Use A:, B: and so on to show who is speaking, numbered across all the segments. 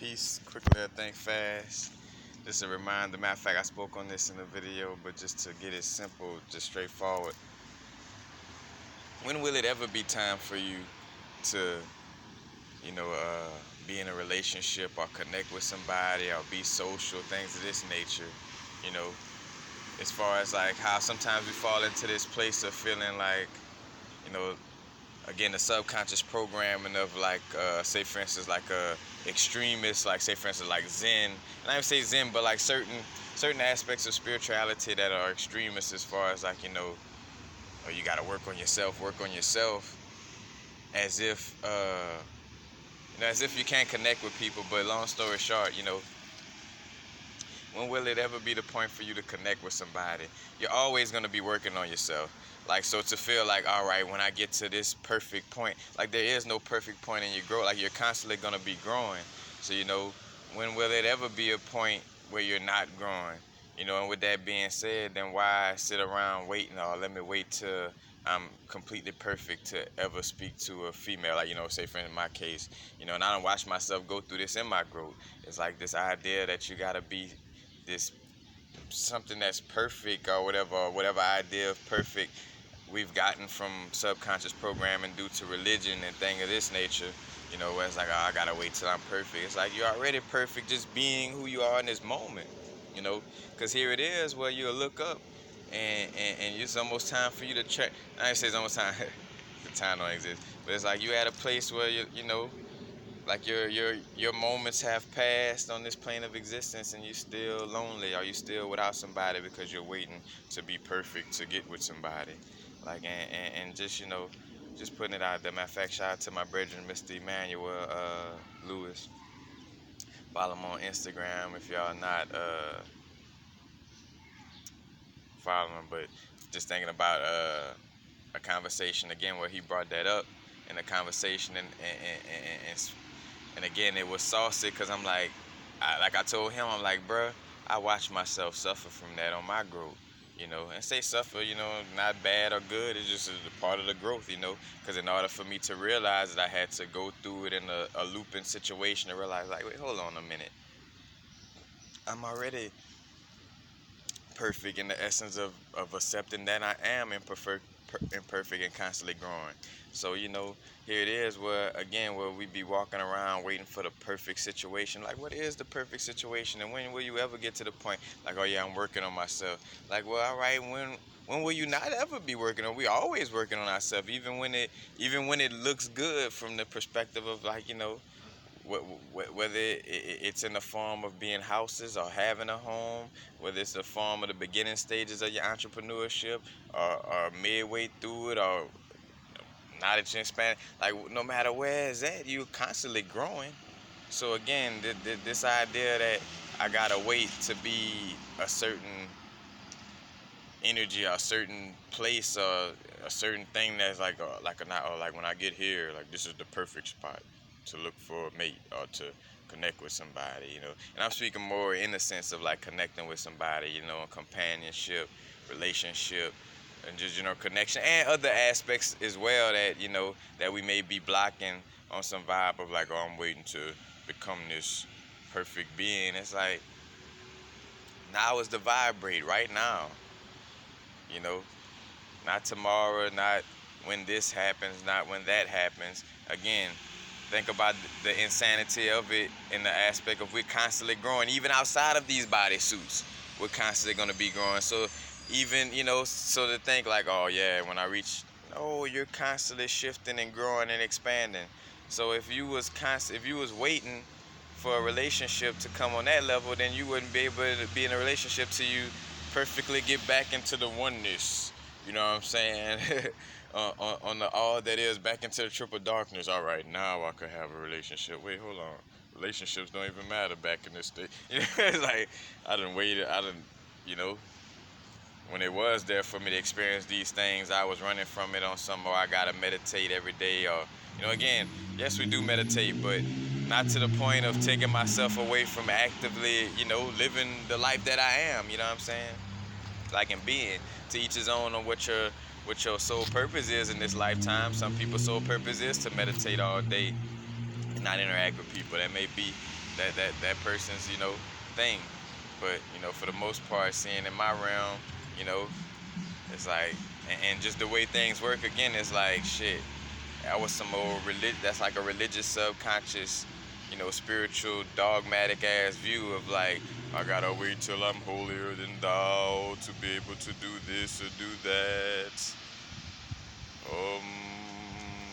A: Peace, quickly, I think fast. Just a reminder, matter of fact, I spoke on this in the video, but just to get it simple, just straightforward. When will it ever be time for you to, you know, be in a relationship or connect with somebody or be social, things of this nature? You know, as far as like how sometimes we fall into this place of feeling like, you know, again the subconscious programming of like say for instance like extremists, like say for instance like Zen, and I would say Zen, but like certain aspects of spirituality that are extremists as far as like, oh, you got to work on yourself, as if as if you can't connect with people. But long story short, when will it ever be the point for you to connect with somebody? You're always going to be working on yourself. Like, so to feel like, all right, when I get to this perfect point, like there is no perfect point in your growth. Like you're constantly going to be growing. So, when will it ever be a point where you're not growing? And with that being said, then why sit around waiting, or let me wait till I'm completely perfect to ever speak to a female? Like, say for in my case, and I don't watch myself go through this in my growth. It's like this idea that you gotta be this something that's perfect, or whatever idea of perfect we've gotten from subconscious programming due to religion and thing of this nature. Where it's like, oh, I gotta wait till I'm perfect. It's like you're already perfect just being who you are in this moment. Because here it is where you'll look up and it's almost time for you to check. I ain't say it's almost time. The time don't exist, but it's like you at a place where like your moments have passed on this plane of existence, and you're still lonely, or you still without somebody because you're waiting to be perfect to get with somebody. Like, and just just putting it out there. Matter of fact, shout out to my brethren, Mr. Emmanuel Lewis. Follow him on Instagram if y'all not following. But just thinking about a conversation again where he brought that up in a conversation, and again, it was saucy because I'm like, I told him, I'm like, bruh, I watched myself suffer from that on my growth, and say suffer, not bad or good. It's just a part of the growth, because in order for me to realize that I had to go through it in a looping situation to realize, like, wait, hold on a minute. I'm already perfect in the essence of accepting that I am imperfect and constantly growing. So here it is where we be walking around waiting for the perfect situation. Like, what is the perfect situation, and when will you ever get to the point like, oh yeah, I'm working on myself? Like, well, all right, when will you not ever be working on? We always working on ourselves, even when it looks good from the perspective of, like, whether it's in the form of being houses or having a home, whether it's the form of the beginning stages of your entrepreneurship, or midway through it, or now that you're expanding. Like, no matter where it's at, you're constantly growing. So again, this idea that I gotta wait to be a certain energy or a certain place or a certain thing that's like a not, or like when I get here, like this is the perfect spot to look for a mate or to connect with somebody, and I'm speaking more in the sense of like connecting with somebody, companionship, relationship, and just connection, and other aspects as well that that we may be blocking on some vibe of like, oh, I'm waiting to become this perfect being. It's like, now is the vibrate right now, you know not tomorrow, not when this happens, not when that happens. Again, think about the insanity of it in the aspect of we're constantly growing. Even outside of these bodysuits, we're constantly going to be growing. So even, so to think like, oh yeah, when I reach, no, you're constantly shifting and growing and expanding. So if you was waiting for a relationship to come on that level, then you wouldn't be able to be in a relationship till you perfectly get back into the oneness. You know what I'm saying? On the all that is back into the triple darkness. All right, now I could have a relationship. Wait, hold on. Relationships don't even matter back in this state. It's like I done waited. When it was there for me to experience these things, I was running from it on some, or I gotta meditate every day, or again, yes, we do meditate, but not to the point of taking myself away from actively, living the life that I am. You know what I'm saying? Like, in being, to each his own on what your sole purpose is in this lifetime. Some people's sole purpose is to meditate all day and not interact with people. That may be that person's thing. But for the most part, seeing in my realm, you know, it's like, and just the way things work again, it's like shit. I was some old that's like a religious subconscious, spiritual dogmatic ass view of like I gotta wait till I'm holier than thou to be able to do this or do that.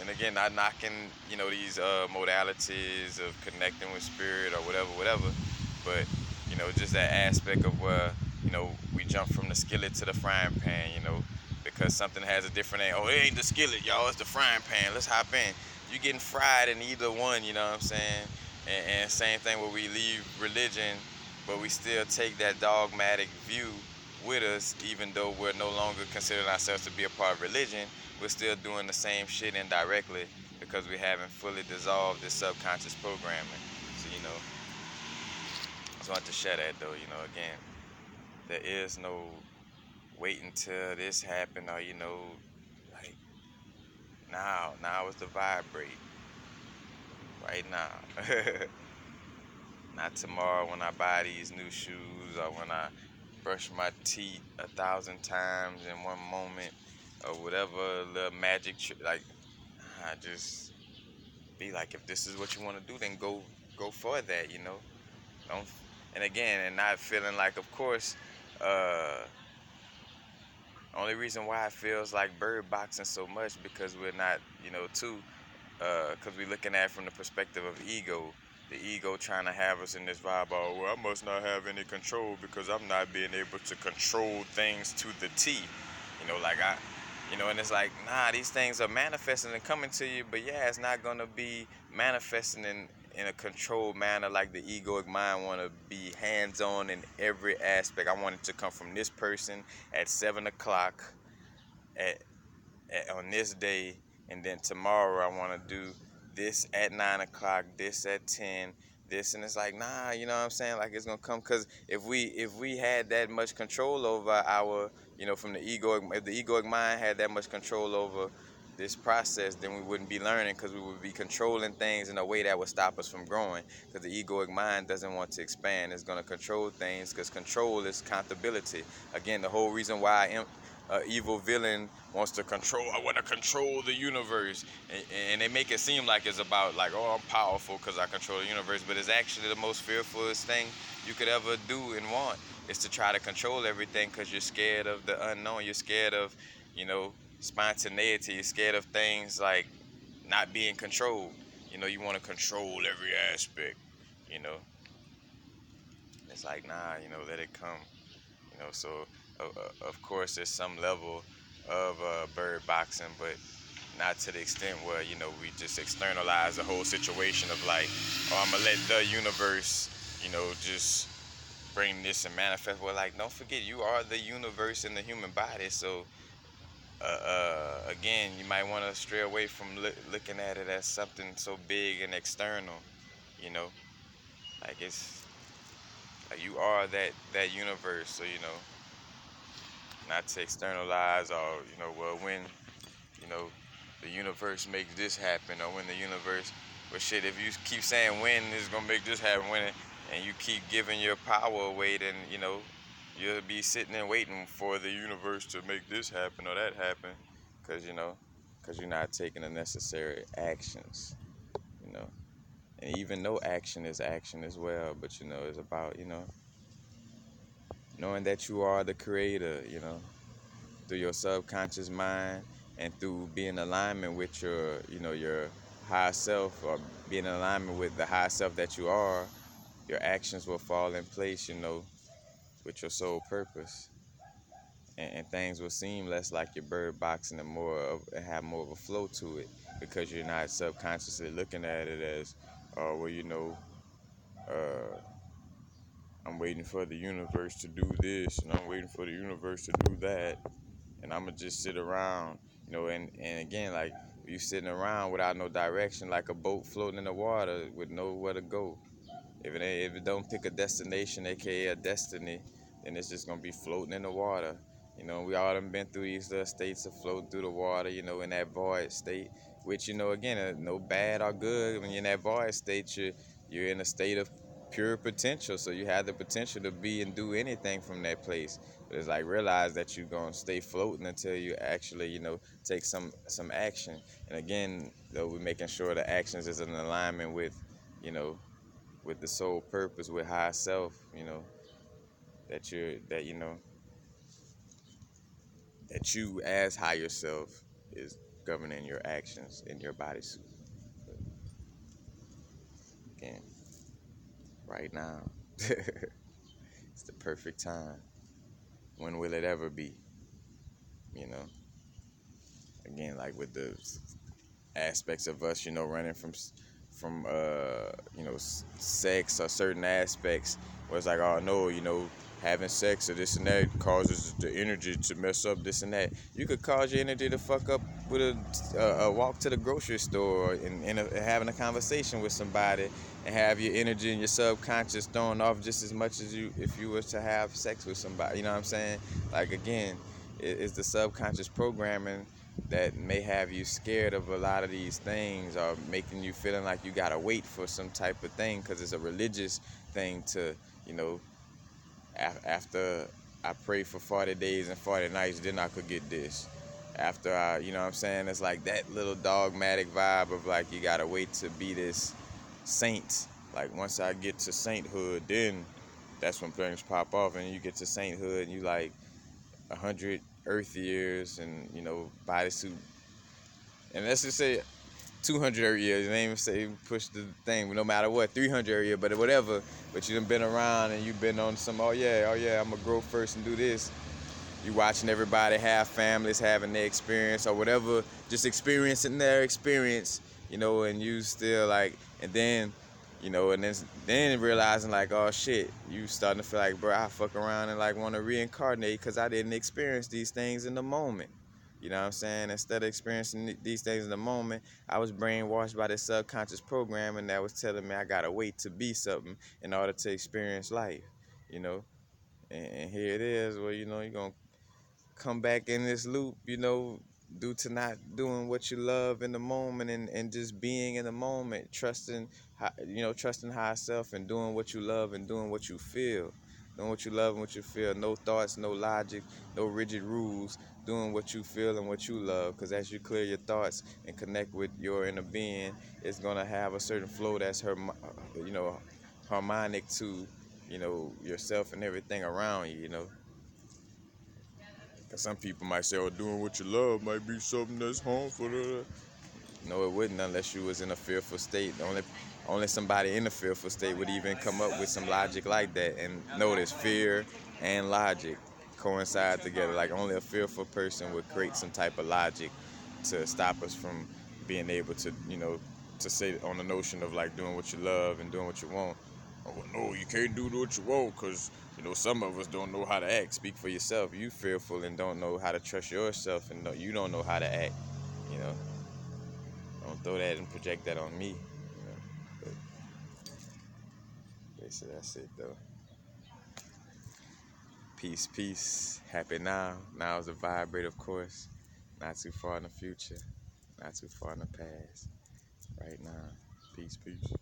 A: And again, not knocking, these modalities of connecting with spirit or whatever. But, just that aspect of where, we jump from the skillet to the frying pan, because something has a different name. Oh, it ain't the skillet, y'all, it's the frying pan. Let's hop in. You getting fried in either one, you know what I'm saying? And same thing where we leave religion, but we still take that dogmatic view with us, even though we're no longer considering ourselves to be a part of religion. We're still doing the same shit indirectly because we haven't fully dissolved this subconscious programming. So, I just wanted to share that though, again, there is no wait until this happened or, like now is the vibrate right now. Not tomorrow when I buy these new shoes or when I brush my teeth 1,000 times in one moment or whatever little magic like I just be like, if this is what you want to do, then go for that, don't. And again, and not feeling like, of course, uh only reason why it feels like bird boxing so much because we're not, too, because we're looking at it from the perspective of ego. The ego trying to have us in this vibe. Oh, well, I must not have any control because I'm not being able to control things to the T. Like and it's like, nah, these things are manifesting and coming to you, but yeah, it's not gonna be manifesting in a controlled manner like the egoic mind want to be hands-on in every aspect. I want it to come from this person at 7 o'clock at on this day, and then tomorrow I want to do this at 9 o'clock, this at 10, this, and it's like, nah, you know what I'm saying? Like it's gonna come because if we had that much control over our, from the egoic, if the egoic mind had that much control over this process, then we wouldn't be learning because we would be controlling things in a way that would stop us from growing. Because the egoic mind doesn't want to expand; it's gonna control things because control is accountability. Again, the whole reason why evil villain wants to control. I want to control the universe, and they make it seem like it's about like, oh, I'm powerful because I control the universe. But it's actually the most fearfulest thing you could ever do and want is to try to control everything because you're scared of the unknown. You're scared of, spontaneity. You're scared of things like not being controlled. You want to control every aspect. You know, it's like, nah. Let it come. So of course there's some level of bird boxing, but not to the extent where we just externalize the whole situation of like, oh, I'm gonna let the universe just bring this and manifest. Well, like, don't forget, you are the universe in the human body. So again, you might want to stray away from looking at it as something so big and external. you know like it's like you are that universe. So not to externalize or well, when you know the universe makes this happen, or when the universe, well, shit, if you keep saying when is gonna make this happen, when and you keep giving your power away, then you'll be sitting and waiting for the universe to make this happen or that happen, because you're not taking the necessary actions. you know and even though action is action as well, but it's about knowing that you are the creator, through your subconscious mind, and through being in alignment with your higher self, or being in alignment with the higher self that you are. Your actions will fall in place, with your soul purpose, and things will seem less like your bird boxing and and have more of a flow to it, because you're not subconsciously looking at it as, oh, well, uh, I'm waiting for the universe to do this, and I'm waiting for the universe to do that, and I'm gonna just sit around, and again, like, you sitting around without no direction, like a boat floating in the water with nowhere to go. If it don't pick a destination, aka a destiny, then it's just gonna be floating in the water. We all done been through these little states of floating through the water, in that void state, which again, no bad or good. When you're in that void state, you're in a state of pure potential. So you have the potential to be and do anything from that place. But it's like realize that you're gonna stay floating until you actually, take some action. And again, though, we're making sure the actions is in alignment with, you know, with the soul purpose, with high self. That you as higher self is governing your actions in your bodysuit. But again, right now, it's the perfect time. When will it ever be? You know, again, like with the aspects of us, running from sex or certain aspects where it's like, oh no, having sex or this and that causes the energy to mess up this and that. You could cause your energy to fuck up with a walk to the grocery store and having a conversation with somebody and have your energy and your subconscious thrown off just as much as you if you were to have sex with somebody. You know what I'm saying? Like again, it's the subconscious programming that may have you scared of a lot of these things or making you feeling like you gotta wait for some type of thing because it's a religious thing to, you know, after I pray for 40 days and 40 nights, then I could get this. After you know what I'm saying? It's like that little dogmatic vibe of like you gotta wait to be this saint. Like once I get to sainthood, then that's when things pop off and you get to sainthood and you like 100 Earth years and bodysuit. And let's just say 200 Earth years. They ain't even say push the thing, but no matter what, 300 Earth years, but whatever. But you done been around and you've been on some. Oh yeah, I'm gonna grow first and do this. You watching everybody have families having their experience or whatever, just experiencing their experience, and you still like, and then, and then realizing like, oh shit, you starting to feel like, bro, I fuck around and like want to reincarnate because I didn't experience these things in the moment. You know what I'm saying? Instead of experiencing these things in the moment, I was brainwashed by this subconscious programming that was telling me I gotta wait to be something in order to experience life, you know. And here it is, where you're gonna come back in this loop, due to not doing what you love in the moment and just being in the moment, trusting higher self and doing what you love and doing what you feel. Doing what you love and what you feel. No thoughts, no logic, no rigid rules. Doing what you feel and what you love. Because as you clear your thoughts and connect with your inner being, it's going to have a certain flow that's harmonic to, yourself and everything around you. Some people might say, "Oh, doing what you love might be something that's harmful." No, it wouldn't unless you was in a fearful state. Only somebody in a fearful state would even come up with some logic like that. And notice, fear and logic coincide together. Like only a fearful person would create some type of logic to stop us from being able to, to say on the notion of like doing what you love and doing what you want. Oh no, you can't do what you want because some of us don't know how to act. Speak for yourself. You fearful and don't know how to trust yourself, and you don't know how to act. You know, don't throw that and project that on me. But basically, that's it though. Peace, peace. Happy now. Now is a vibrate, of course. Not too far in the future. Not too far in the past. Right now. Peace, peace.